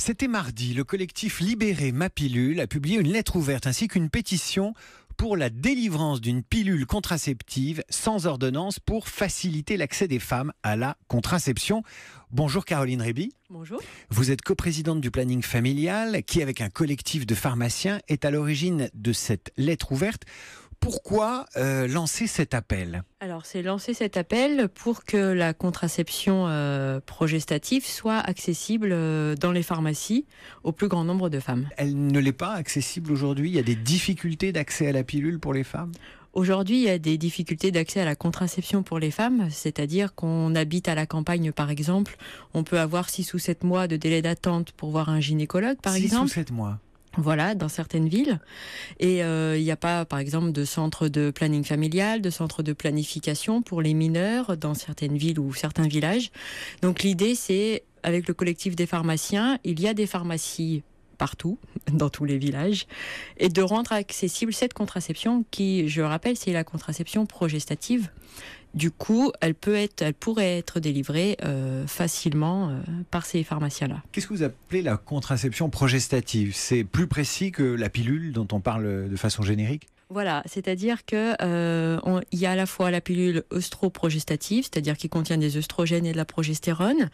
C'était mardi, le collectif Libéré ma pilule a publié une lettre ouverte ainsi qu'une pétition pour la délivrance d'une pilule contraceptive sans ordonnance pour faciliter l'accès des femmes à la contraception. Bonjour Caroline Réby. Bonjour. Vous êtes coprésidente du planning familial qui, avec un collectif de pharmaciens, est à l'origine de cette lettre ouverte. Pourquoi lancer cet appel ? Alors, c'est lancer cet appel pour que la contraception progestative soit accessible dans les pharmacies au plus grand nombre de femmes. Elle ne l'est pas accessible aujourd'hui ? Il y a des difficultés d'accès à la pilule pour les femmes ? Aujourd'hui, il y a des difficultés d'accès à la contraception pour les femmes, c'est-à-dire qu'on habite à la campagne, par exemple, on peut avoir 6 ou 7 mois de délai d'attente pour voir un gynécologue, par exemple. 6 ou 7 mois. Voilà, dans certaines villes. Et il n'y a pas, par exemple, de centre de planning familial, de centre de planification pour les mineurs dans certaines villes ou certains villages. Donc l'idée, c'est, avec le collectif des pharmaciens, il y a des pharmacies partout, dans tous les villages, et de rendre accessible cette contraception qui, je rappelle, c'est la contraception progestative. Du coup, elle pourrait être délivrée facilement par ces pharmaciens-là. Qu'est-ce que vous appelez la contraception progestative ? C'est plus précis que la pilule dont on parle de façon générique ? Voilà, c'est-à-dire que il y a à la fois la pilule œstroprogestative, c'est-à-dire qui contient des œstrogènes et de la progestérone,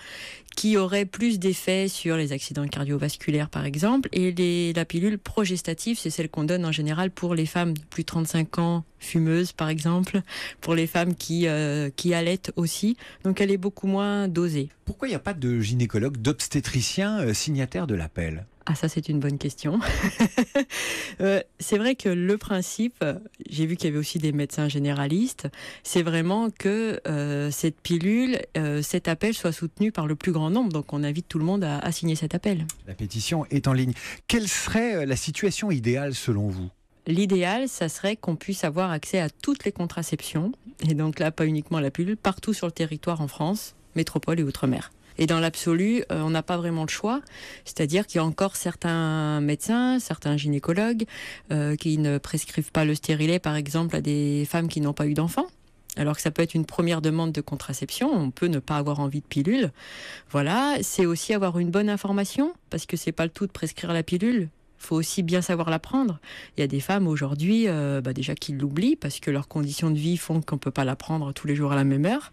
qui aurait plus d'effets sur les accidents cardiovasculaires par exemple, et la pilule progestative, c'est celle qu'on donne en général pour les femmes de plus de 35 ans, fumeuses par exemple, pour les femmes qui allaitent aussi, donc elle est beaucoup moins dosée. Pourquoi il n'y a pas de gynécologue, d'obstétricien signataire de l'appel ? Ah, ça, c'est une bonne question. C'est vrai que le principe, j'ai vu qu'il y avait aussi des médecins généralistes, c'est vraiment que cette pilule, cet appel soit soutenu par le plus grand nombre. Donc, on invite tout le monde à signer cet appel. La pétition est en ligne. Quelle serait la situation idéale selon vous ? L'idéal, ça serait qu'on puisse avoir accès à toutes les contraceptions, et donc là, pas uniquement la pilule, partout sur le territoire en France, métropole et outre-mer. Et dans l'absolu, on n'a pas vraiment le choix. C'est-à-dire qu'il y a encore certains médecins, certains gynécologues qui ne prescrivent pas le stérilet, par exemple, à des femmes qui n'ont pas eu d'enfants. Alors que ça peut être une première demande de contraception, on peut ne pas avoir envie de pilule. Voilà, c'est aussi avoir une bonne information, parce que c'est pas le tout de prescrire la pilule. Il faut aussi bien savoir la prendre. Il y a des femmes aujourd'hui déjà qui l'oublient parce que leurs conditions de vie font qu'on ne peut pas la prendre tous les jours à la même heure.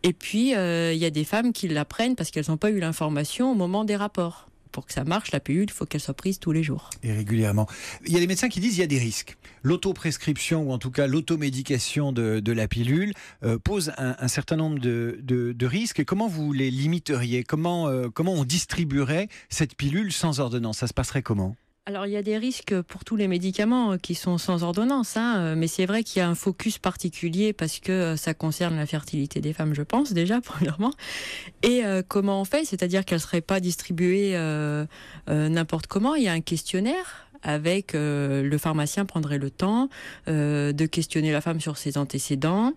Et puis, il y a des femmes qui la prennent parce qu'elles n'ont pas eu l'information au moment des rapports. Pour que ça marche, la pilule, il faut qu'elle soit prise tous les jours. Et régulièrement. Il y a des médecins qui disent qu'il y a des risques. L'autoprescription ou en tout cas l'automédication de la pilule pose un certain nombre de risques. Comment vous les limiteriez ? Comment on distribuerait cette pilule sans ordonnance ? Ça se passerait comment ? Alors, il y a des risques pour tous les médicaments qui sont sans ordonnance, mais c'est vrai qu'il y a un focus particulier parce que ça concerne la fertilité des femmes, je pense, déjà, premièrement. Et comment on fait ? C'est-à-dire qu'elle ne serait pas distribuée n'importe comment. Il y a un questionnaire avec le pharmacien prendrait le temps de questionner la femme sur ses antécédents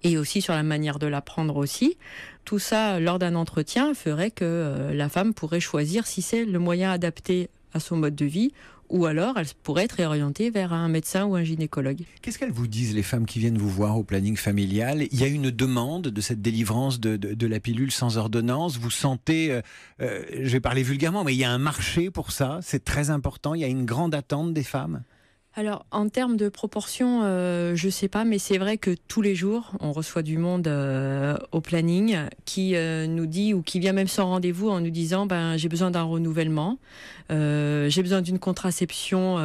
et aussi sur la manière de la prendre aussi. Tout ça, lors d'un entretien, ferait que la femme pourrait choisir si c'est le moyen adapté à son mode de vie, ou alors elle pourrait être réorientée vers un médecin ou un gynécologue. Qu'est-ce qu'elles vous disent, les femmes qui viennent vous voir au planning familial ? Il y a une demande de cette délivrance de la pilule sans ordonnance. Vous sentez, je vais parler vulgairement, mais il y a un marché pour ça, c'est très important, il y a une grande attente des femmes ? Alors, en termes de proportion, je sais pas, mais c'est vrai que tous les jours, on reçoit du monde au planning qui nous dit, ou qui vient même sans rendez-vous en nous disant j'ai besoin d'un renouvellement, j'ai besoin d'une contraception,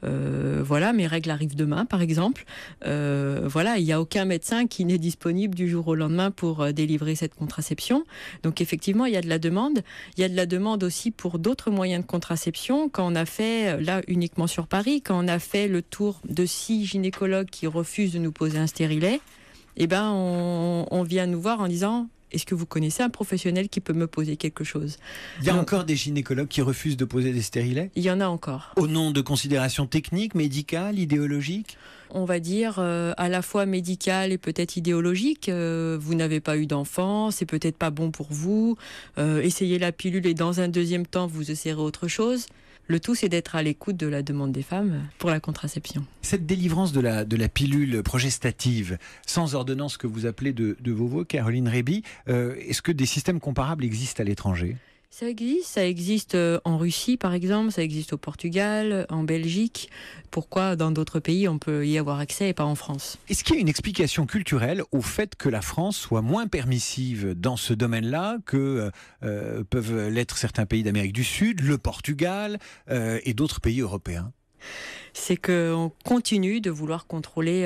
voilà, mes règles arrivent demain, par exemple. Voilà, il n'y a aucun médecin qui n'est disponible du jour au lendemain pour délivrer cette contraception. Donc, effectivement, il y a de la demande. Il y a de la demande aussi pour d'autres moyens de contraception. Quand on a fait, là, uniquement sur Paris, quand on a fait le tour de 6 gynécologues qui refusent de nous poser un stérilet, on vient nous voir en disant « Est-ce que vous connaissez un professionnel qui peut me poser quelque chose ?» Il y a encore des gynécologues qui refusent de poser des stérilets ? Il y en a encore. Au nom de considérations techniques, médicales, idéologiques ? On va dire à la fois médicales et peut-être idéologiques. Vous n'avez pas eu d'enfant, c'est peut-être pas bon pour vous. Essayez la pilule et dans un deuxième temps, vous essayerez autre chose. Le tout, c'est d'être à l'écoute de la demande des femmes pour la contraception. Cette délivrance de la pilule progestative, sans ordonnance que vous appelez de vos voeux, Caroline Réby, est-ce que des systèmes comparables existent à l'étranger ? Ça existe en Russie par exemple, ça existe au Portugal, en Belgique. Pourquoi dans d'autres pays on peut y avoir accès et pas en France? Est-ce qu'il y a une explication culturelle au fait que la France soit moins permissive dans ce domaine-là que peuvent l'être certains pays d'Amérique du Sud, le Portugal et d'autres pays européens? C'est qu'on continue de vouloir contrôler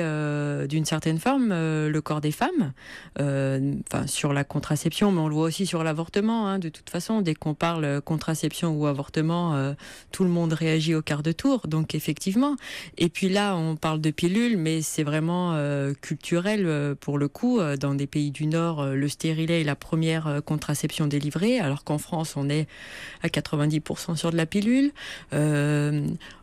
d'une certaine forme le corps des femmes, sur la contraception, mais on le voit aussi sur l'avortement. De toute façon, dès qu'on parle contraception ou avortement, tout le monde réagit au quart de tour. Donc effectivement. Et puis là, on parle de pilules, mais c'est vraiment culturel pour le coup. Dans des pays du Nord, le stérilet est la première contraception délivrée, alors qu'en France, on est à 90% sur de la pilule.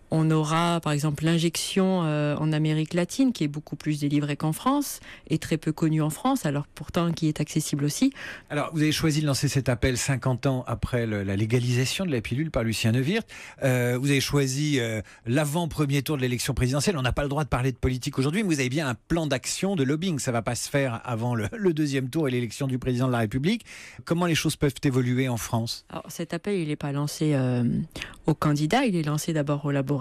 On aura par exemple l'injection en Amérique latine qui est beaucoup plus délivrée qu'en France et très peu connue en France, alors pourtant qui est accessible aussi. Alors vous avez choisi de lancer cet appel 50 ans après la légalisation de la pilule par Lucien Neuwirth. Vous avez choisi l'avant-premier tour de l'élection présidentielle. On n'a pas le droit de parler de politique aujourd'hui, mais vous avez bien un plan d'action de lobbying. Ça ne va pas se faire avant le deuxième tour et l'élection du président de la République. Comment les choses peuvent évoluer en France? Alors cet appel, il n'est pas lancé aux candidats, il est lancé d'abord aux laboratoires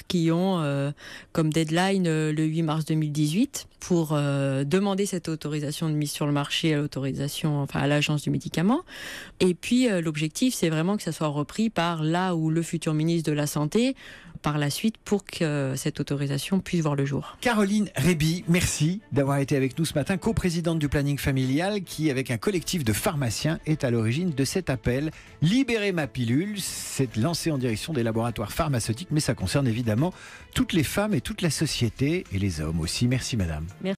qui ont comme deadline le 8 mars 2018 pour demander cette autorisation de mise sur le marché à l'agence du médicament. Et puis l'objectif, c'est vraiment que ça soit repris par là où le futur ministre de la Santé par la suite pour que cette autorisation puisse voir le jour. Caroline Réby, merci d'avoir été avec nous ce matin, coprésidente du planning familial qui, avec un collectif de pharmaciens, est à l'origine de cet appel. Libérez ma pilule, c'est lancé en direction des laboratoires pharmaceutiques, mais ça concerne évidemment toutes les femmes et toute la société et les hommes aussi. Merci madame. Merci.